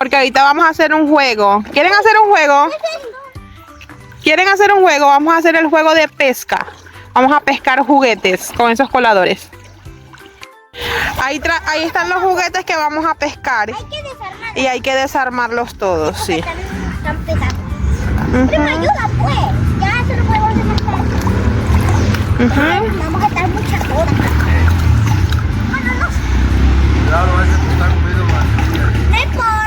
Porque ahorita vamos a hacer un juego. ¿Quieren hacer un juego? ¿Quieren hacer un juego? Vamos a hacer el juego de pesca. Vamos a pescar juguetes con esos coladores. Ahí están los juguetes que vamos a pescar. Hay que desarmar. Y hay que desarmarlos todos, sí. Están pesados. Pero me ayuda, pues. Ya eso lo podemos hacer. Vamos a estar muchas horas. Bueno, no sé. Claro, a veces está comiendo más. No importa.